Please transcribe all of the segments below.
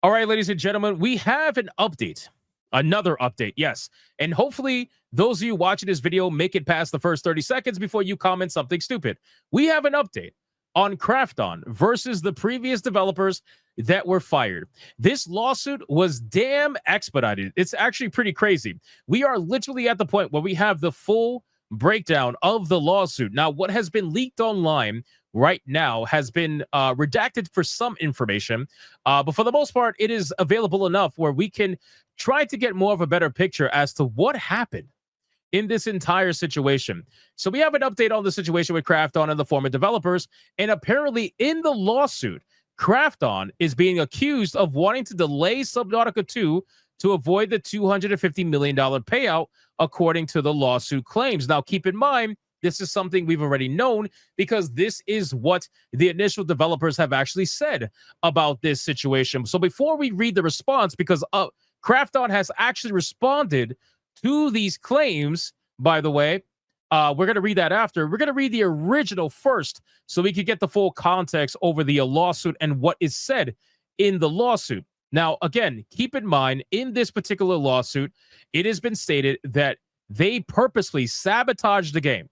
All right, ladies and gentlemen, we have an update. Another update, yes. And hopefully, those of you watching this video make it past the first 30 seconds before you comment something stupid. We have an update on Krafton versus the previous developers that were fired. This lawsuit was damn expedited. It's actually pretty crazy. We are literally at the point where we have the full breakdown of the lawsuit. Now, what has been leaked online right now has been redacted for some information, but for the most part, it is available enough where we can try to get more of a better picture as to what happened in this entire situation. So we have an update on the situation with Krafton and the former developers, and apparently in the lawsuit, Krafton is being accused of wanting to delay Subnautica 2 to avoid the $250 million payout, according to the lawsuit claims. Now, keep in mind, this is something we've already known because this is what the initial developers have actually said about this situation. So before we read the response, because Krafton has actually responded to these claims, by the way, we're going to read that after. We're going to read the original first so we can get the full context over the lawsuit and what is said in the lawsuit. Now, again, keep in mind, in this particular lawsuit, it has been stated that they purposely sabotaged the game.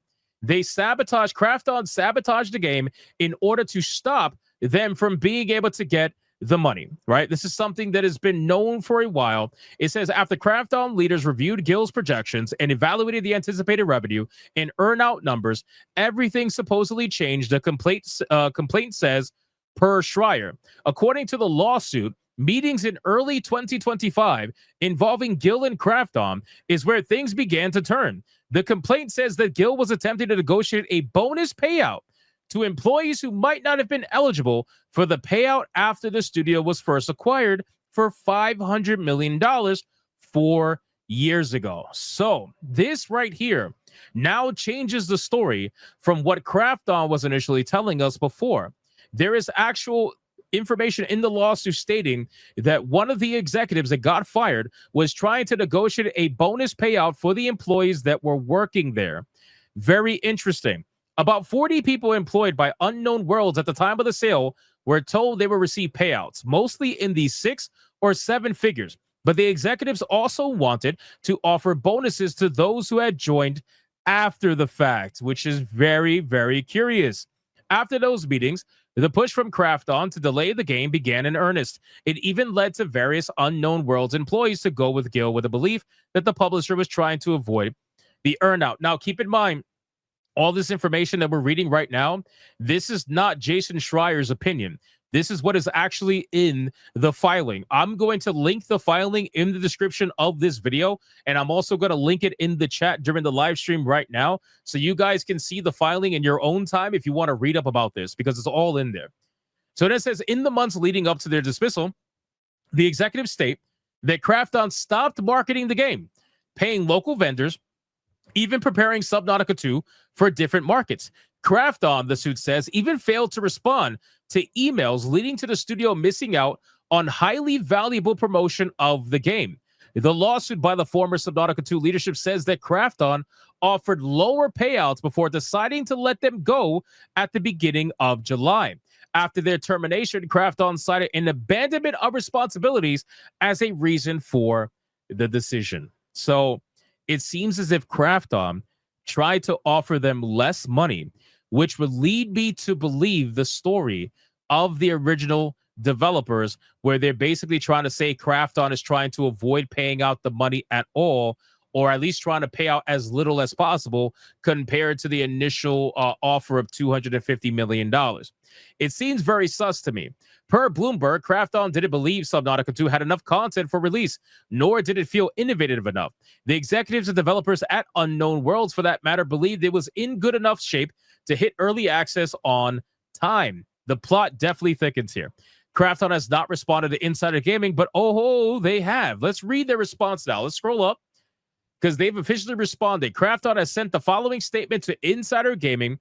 Krafton sabotaged the game in order to stop them from being able to get the money, right? This is something that has been known for a while. It says, after Krafton leaders reviewed Gill's projections and evaluated the anticipated revenue and earnout numbers, everything supposedly changed. The complaint says, per Schreier. According to the lawsuit, meetings in early 2025 involving Gill and Krafton is where things began to turn. The complaint says that Gill was attempting to negotiate a bonus payout to employees who might not have been eligible for the payout after the studio was first acquired for $500 million 4 years ago. So this right here now changes the story from what Krafton was initially telling us before. There is actual information in the lawsuit stating that one of the executives that got fired was trying to negotiate a bonus payout for the employees that were working there. Very interesting. About 40 people employed by Unknown Worlds at the time of the sale were told they would receive payouts, mostly in the 6 or 7 figures. But the executives also wanted to offer bonuses to those who had joined after the fact, which is very, very curious. After those meetings, the push from Krafton to delay the game began in earnest. It even led to various Unknown Worlds employees to go with Gill with the belief that the publisher was trying to avoid the earnout. Now, keep in mind, all this information that we're reading right now, this is not Jason Schreier's opinion. This is what is actually in the filing. I'm going to link the filing in the description of this video, and I'm also going to link it in the chat during the live stream right now, so you guys can see the filing in your own time if you want to read up about this, because it's all in there. So it says, in the months leading up to their dismissal, the executives state that Krafton stopped marketing the game, paying local vendors, even preparing Subnautica 2 for different markets. Krafton, the suit says, even failed to respond to emails leading to the studio missing out on highly valuable promotion of the game. The lawsuit by the former Subnautica 2 leadership says that Krafton offered lower payouts before deciding to let them go at the beginning of July. After their termination, Krafton cited an abandonment of responsibilities as a reason for the decision. So it seems as if Krafton tried to offer them less money, which would lead me to believe the story of the original developers, where they're basically trying to say Krafton is trying to avoid paying out the money at all, or at least trying to pay out as little as possible compared to the initial offer of $250 million. It seems very sus to me. Per Bloomberg, Krafton didn't believe Subnautica 2 had enough content for release, nor did it feel innovative enough. The executives and developers at Unknown Worlds, for that matter, believed it was in good enough shape to hit early access on time. The plot definitely thickens here. Krafton has not responded to Insider Gaming, but they have. Let's read their response now. Let's scroll up, because they've officially responded. Krafton has sent the following statement to Insider Gaming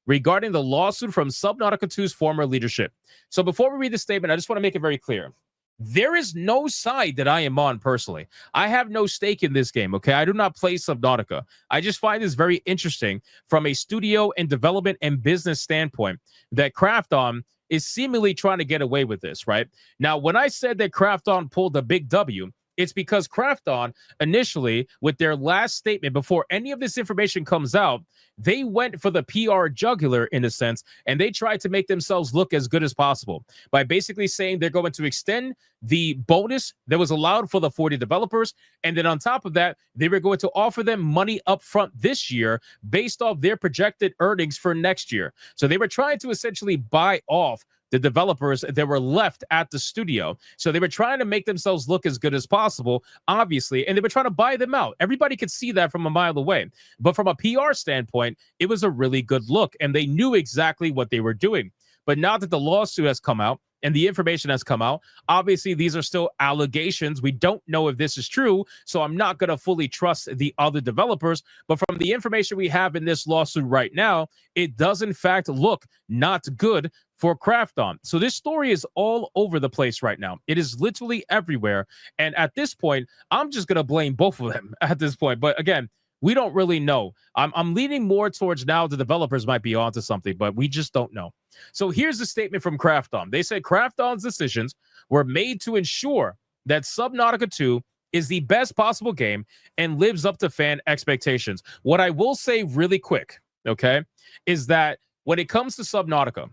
regarding the lawsuit from Subnautica 2's former leadership. So before we read the statement, I just want to make it very clear. There is no side that I am on personally. I have no stake in this game, okay? I do not play Subnautica. I just find this very interesting from a studio and development and business standpoint that Krafton is seemingly trying to get away with this, right? Now, when I said that Krafton pulled a big W, it's because Krafton initially, with their last statement before any of this information comes out, they went for the PR jugular in a sense, and they tried to make themselves look as good as possible by basically saying they're going to extend the bonus that was allowed for the 40 developers. And then on top of that, they were going to offer them money up front this year based off their projected earnings for next year. So they were trying to essentially buy off the developers that were left at the studio. So they were trying to make themselves look as good as possible, obviously, and they were trying to buy them out. Everybody could see that from a mile away. But from a PR standpoint, it was a really good look, and they knew exactly what they were doing. But now that the lawsuit has come out, and the information has come out, obviously these are still allegations. We don't know if this is true, so I'm not going to fully trust the other developers. But from the information we have in this lawsuit right now, it does in fact look not good for Krafton. So this story is all over the place right now. It is literally everywhere. And at this point, I'm just going to blame both of them at this point. But again, we don't really know. I'm leaning more towards now the developers might be onto something, but we just don't know. So here's the statement from Krafton. They said Krafton's decisions were made to ensure that Subnautica 2 is the best possible game and lives up to fan expectations. What I will say really quick, okay, is that when it comes to Subnautica,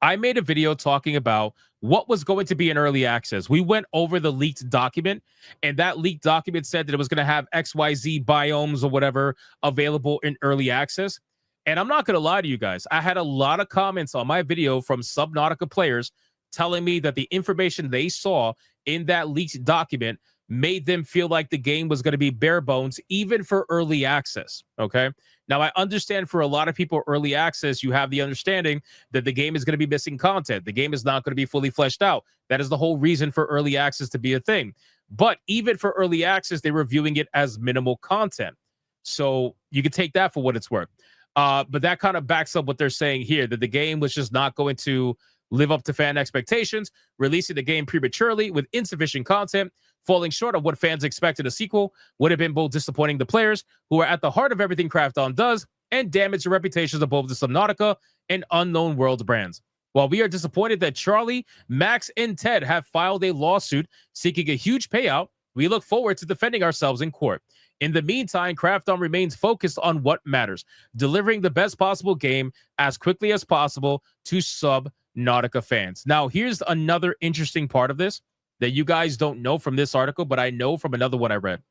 I made a video talking about what was going to be in early access. We went over the leaked document, and that leaked document said that it was going to have XYZ biomes or whatever available in early access. And I'm not going to lie to you guys. I had a lot of comments on my video from Subnautica players telling me that the information they saw in that leaked document made them feel like the game was going to be bare bones, even for early access. Okay. Now, I understand for a lot of people, early access, you have the understanding that the game is going to be missing content. The game is not going to be fully fleshed out. That is the whole reason for early access to be a thing. But even for early access, they were viewing it as minimal content. So you can take that for what it's worth. But that kind of backs up what they're saying here, that the game was just not going to live up to fan expectations, releasing the game prematurely with insufficient content, falling short of what fans expected. A sequel would have been both disappointing the players who are at the heart of everything Krafton does and damage the reputations of both the Subnautica and Unknown Worlds brands. While we are disappointed that Charlie, Max, and Ted have filed a lawsuit seeking a huge payout, we look forward to defending ourselves in court. In the meantime, Krafton remains focused on what matters, delivering the best possible game as quickly as possible to Subnautica fans. Now, here's another interesting part of this that you guys don't know from this article, but I know from another one I read.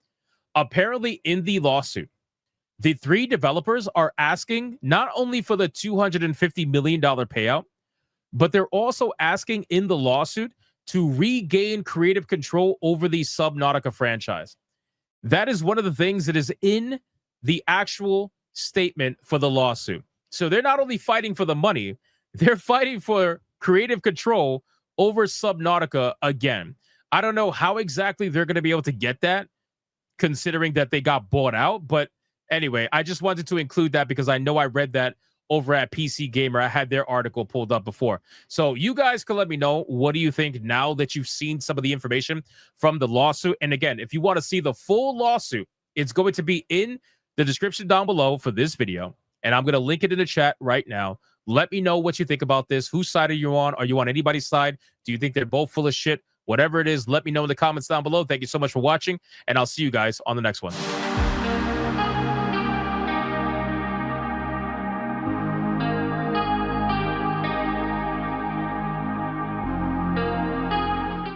Apparently, in the lawsuit, the three developers are asking not only for the $250 million payout, but they're also asking in the lawsuit to regain creative control over the Subnautica franchise. That is one of the things that is in the actual statement for the lawsuit. So they're not only fighting for the money, they're fighting for creative control over Subnautica again. I don't know how exactly they're going to be able to get that, considering that they got bought out. But anyway, I just wanted to include that because I know I read that over at PC Gamer. I had their article pulled up before. So you guys can let me know, what do you think now that you've seen some of the information from the lawsuit? And again, if you want to see the full lawsuit, it's going to be in the description down below for this video. And I'm going to link it in the chat right now. Let me know what you think about this. Whose side are you on? Are you on anybody's side? Do you think they're both full of shit? Whatever it is, let me know in the comments down below. Thank you so much for watching, and I'll see you guys on the next one.